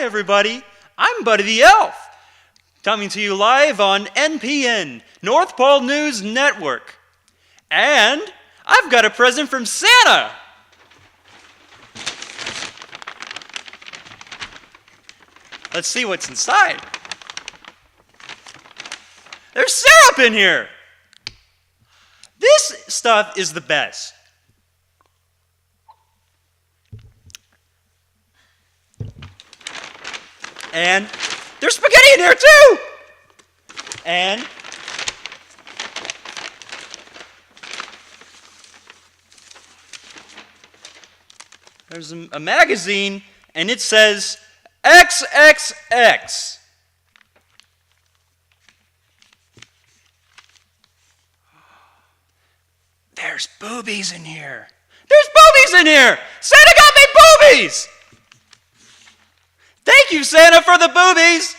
Hi, everybody. I'm Buddy the Elf, coming to you live on NPN, North Pole News Network. And I've got a present from Santa. Let's see what's inside. There's syrup in here. This stuff is the best. And there's spaghetti in here too! And there's a magazine, and it says XXX. There's boobies in here. There's boobies in here! Santa got me boobies! Thank you, Santa, for the boobies!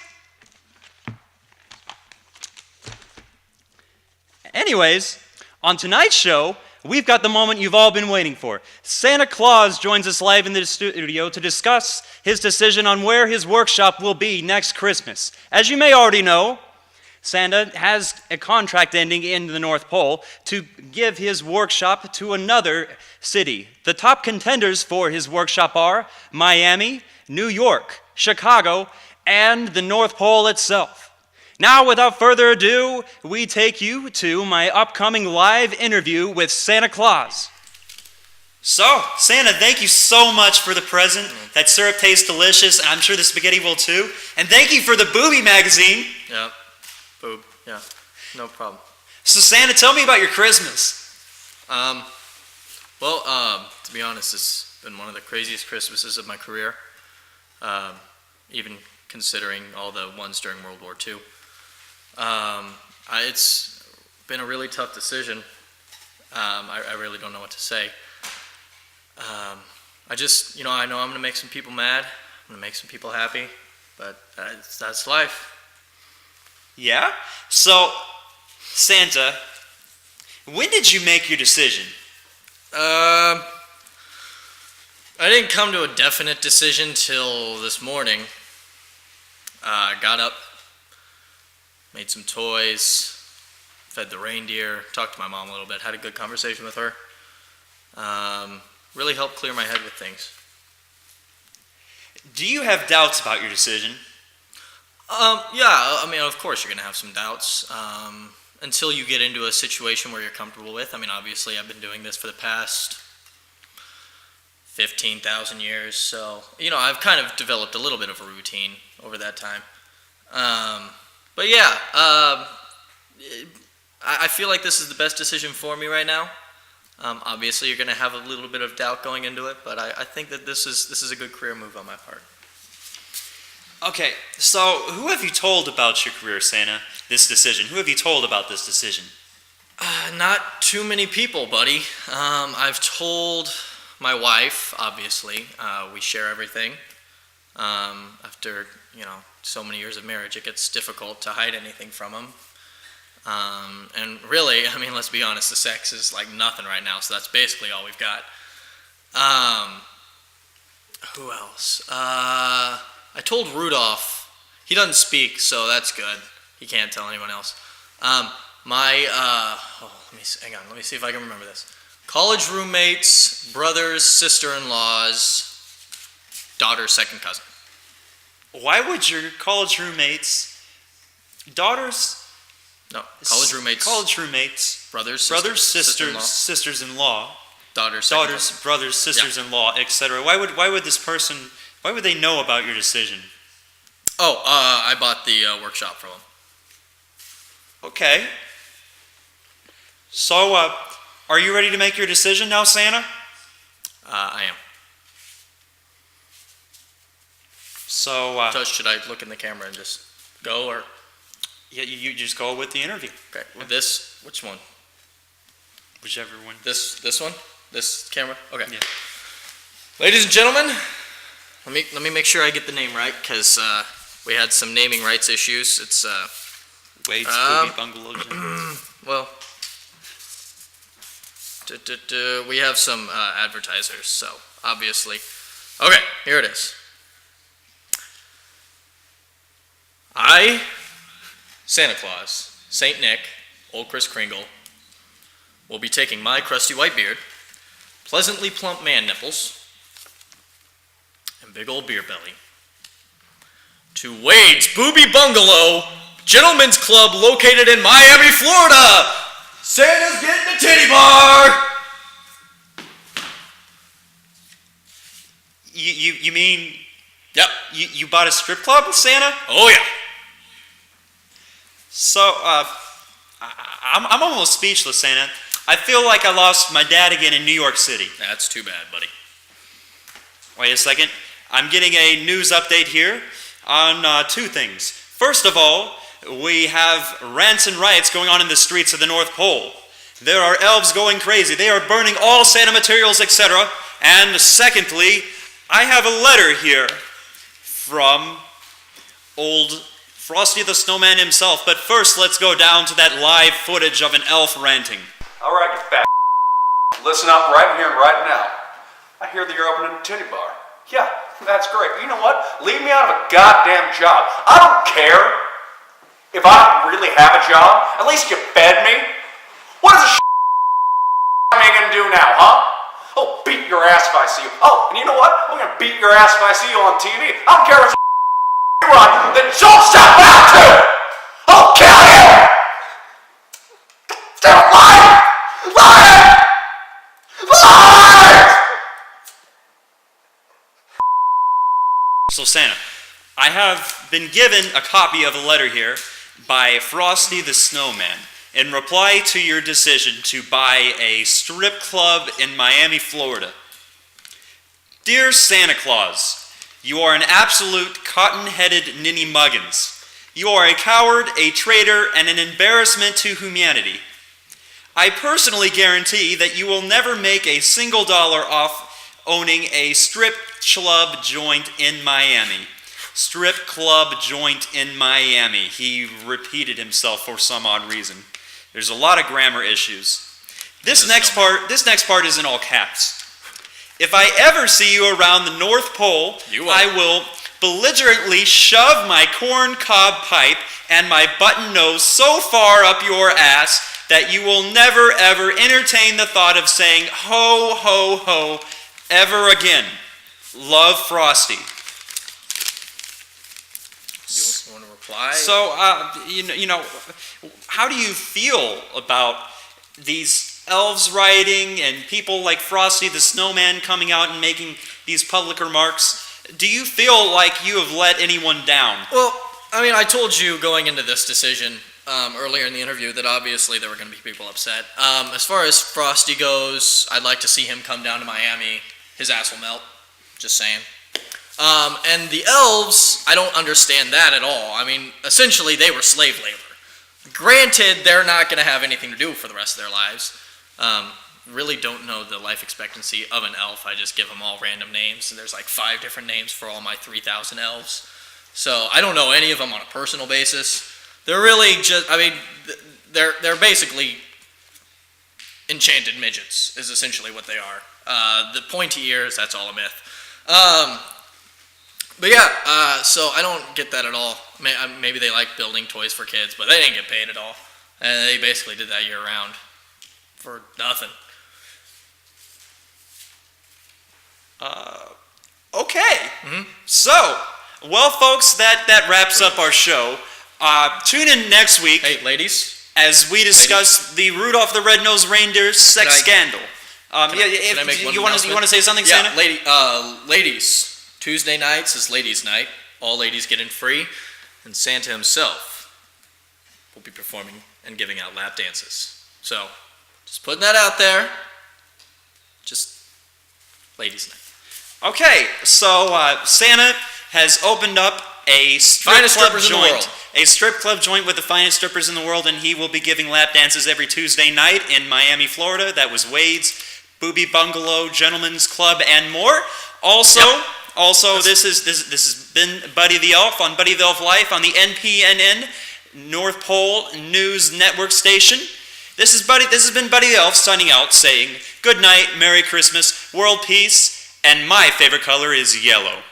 Anyways, on tonight's show, we've got the moment you've all been waiting for. Santa Claus joins us live in the studio to discuss his decision on where his workshop will be next Christmas. As you may already know, Santa has a contract ending in the North Pole to give his workshop to another city. The top contenders for his workshop are Miami, New York, Chicago, and the North Pole itself. Now, without further ado, we take you to my upcoming live interview with Santa Claus. So, Santa, thank you so much for the present. That syrup tastes delicious, and I'm sure the spaghetti will too. And thank you for the Booby magazine. Yeah, boob, yeah, no problem. So, Santa, tell me about your Christmas. To be honest, it's been one of the craziest Christmases of my career. Even considering all the ones during World War II. It's been a really tough decision. I really don't know what to say. I know I'm going to make some people mad. I'm going to make some people happy. But that's life. Yeah? So, Santa, when did you make your decision? I didn't come to a definite decision till this morning. I got up, made some toys, fed the reindeer, talked to my mom a little bit, had a good conversation with her. Really helped clear my head with things. Do you have doubts about your decision? Of course you're going to have some doubts. Until you get into a situation where you're comfortable with. Obviously I've been doing this for the past 15,000 years, so, I've kind of developed a little bit of a routine over that time. I feel like this is the best decision for me right now. Obviously, you're going to have a little bit of doubt going into it, but I think that this is a good career move on my part. Okay, so who have you told about your career, Santa, this decision? Who have you told about this decision? Not too many people, buddy. I've told my wife, obviously. We share everything. After, so many years of marriage, it gets difficult to hide anything from them. And really, let's be honest, the sex is like nothing right now, so that's basically all we've got. Who else? I told Rudolph. He doesn't speak, so that's good. He can't tell anyone else. Hang on, let me see if I can remember this. College roommates, brothers, sister-in-laws, daughter's second cousin. Why would your college roommates, daughters? No, college roommates. Brothers, sisters-in-law. Daughters, brothers, sisters-in-law, etc. Why would they know about your decision? I bought the workshop from them. Okay. So, are you ready to make your decision now, Santa? I am. So, should I look in the camera and just go, or? Yeah, you just go with the interview. Okay. Which one? Whichever one. This one? This camera? Okay. Yeah. Ladies and gentlemen, let me make sure I get the name right, because we had some naming rights issues. It's Wade's Booby Bungalow. Well, we have some advertisers, so obviously. Okay, here it is. I, Santa Claus, Saint Nick, old Kris Kringle, will be taking my crusty white beard, pleasantly plump man nipples, and big old beer belly to Wade's Booby Bungalow, Gentlemen's Club located in Miami, Florida. Santa's getting a titty bar. You mean? Yep. You bought a strip club, Santa? Oh yeah. So, I'm almost speechless, Santa. I feel like I lost my dad again in New York City. That's too bad, buddy. Wait a second. I'm getting a news update here on two things. First of all, we have rants and riots going on in the streets of the North Pole. There are elves going crazy. They are burning all Santa materials, etc. And secondly, I have a letter here from old Frosty the Snowman himself. But first, let's go down to that live footage of an elf ranting. All right, you fat listen up right here and right now. I hear that you're opening a titty bar. Yeah, that's great. You know what? Leave me out of a goddamn job. I don't care if I don't really have a job. At least you fed me. What is the am I gonna do now, huh? Oh, beat your ass if I see you. Oh, and you know what? I'm gonna beat your ass if I see you on TV. I don't care if it's run, then don't step out too! I'll kill you! Stay alive! Liar! Liar! So Santa, I have been given a copy of a letter here by Frosty the Snowman in reply to your decision to buy a strip club in Miami, Florida. Dear Santa Claus, you are an absolute cotton-headed ninny muggins. You are a coward, a traitor, and an embarrassment to humanity. I personally guarantee that you will never make a single dollar off owning a strip club joint in Miami. Strip club joint in Miami. He repeated himself for some odd reason. There's a lot of grammar issues. This next part is in all caps. If I ever see you around the North Pole, I will belligerently shove my corn cob pipe and my button nose so far up your ass that you will never ever entertain the thought of saying ho ho ho ever again. Love, Frosty. You want to reply? So, you know, how do you feel about these elves rioting and people like Frosty the Snowman coming out and making these public remarks? Do you feel like you have let anyone down? Well, I mean, I told you going into this decision earlier in the interview that obviously there were going to be people upset. As far as Frosty goes, I'd like to see him come down to Miami. His ass will melt. Just saying. And the elves, I don't understand that at all. I mean, essentially, they were slave labor. Granted, they're not going to have anything to do for the rest of their lives. Really don't know the life expectancy of an elf. I just give them all random names. And there's like 5 different names for all my 3,000 elves. So I don't know any of them on a personal basis. They're really just, I mean, they're basically enchanted midgets is essentially what they are. The pointy ears, that's all a myth. But yeah, so I don't get that at all. Maybe they like building toys for kids, but they didn't get paid at all. And they basically did that year round for nothing. Okay. So, well, folks, that wraps up our show. Tune in next week. Hey, ladies. As we discuss the Rudolph the Red-Nosed Reindeer sex scandal. Can I make one you want to say something, Yeah, Santa? ladies. Tuesday nights is ladies' night. All ladies get in free, and Santa himself will be performing and giving out lap dances. So, just putting that out there. Just ladies' night. Okay, so Santa has opened up a strip club joint. A strip club joint with the finest strippers in the world, and he will be giving lap dances every Tuesday night in Miami, Florida. That was Wade's Booby Bungalow, Gentlemen's Club, and more. Also, this has been Buddy the Elf on Buddy the Elf Life on the NPNN North Pole News Network station. This has been Buddy the Elf signing out, saying good night, Merry Christmas, world peace, and my favorite color is yellow.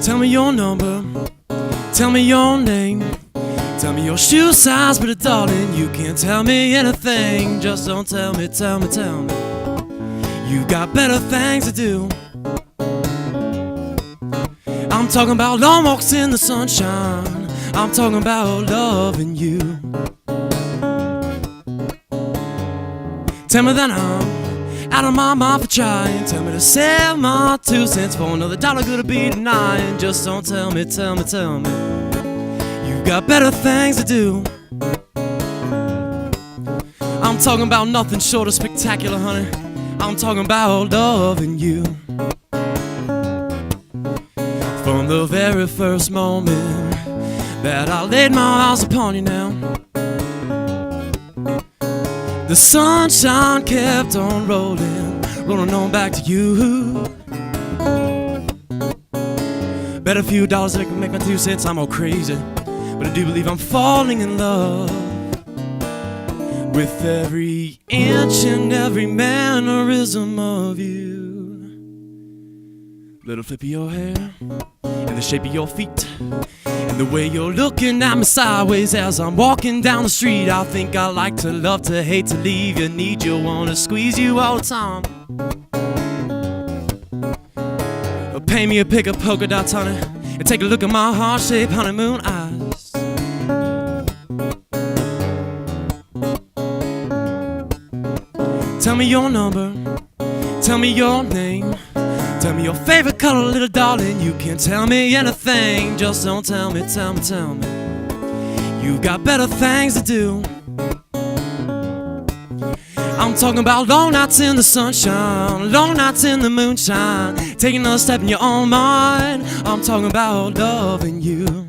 Tell me your number, tell me your name, tell me your shoe size, but darling, you can't tell me anything. Just don't tell me, tell me, tell me. You got better things to do. I'm talking about long walks in the sunshine. I'm talking about loving you. Tell me that I'm out of my mind for trying. Tell me to sell my 2 cents for another dollar, could it be denying? Just don't tell me, tell me, tell me. You got better things to do. I'm talking about nothing short of spectacular, honey. I'm talking about loving you. From the very first moment that I laid my eyes upon you now, the sunshine kept on rolling, rolling on back to you. Bet a few dollars that I can make my 2 cents, I'm all crazy, but I do believe I'm falling in love with every inch and every mannerism of you. Little flip of your hair, and the shape of your feet, and the way you're looking at me sideways as I'm walking down the street. I think I like to love to hate to leave you, need you, wanna squeeze you all the time. Pay me a pick of polka dots, honey, and take a look at my heart-shaped honeymoon eyes. Tell me your number, tell me your name, tell me your favorite color, little darling. You can't tell me anything. Just don't tell me, tell me, tell me. You got better things to do. I'm talking about long nights in the sunshine, long nights in the moonshine, taking another step in your own mind. I'm talking about loving you.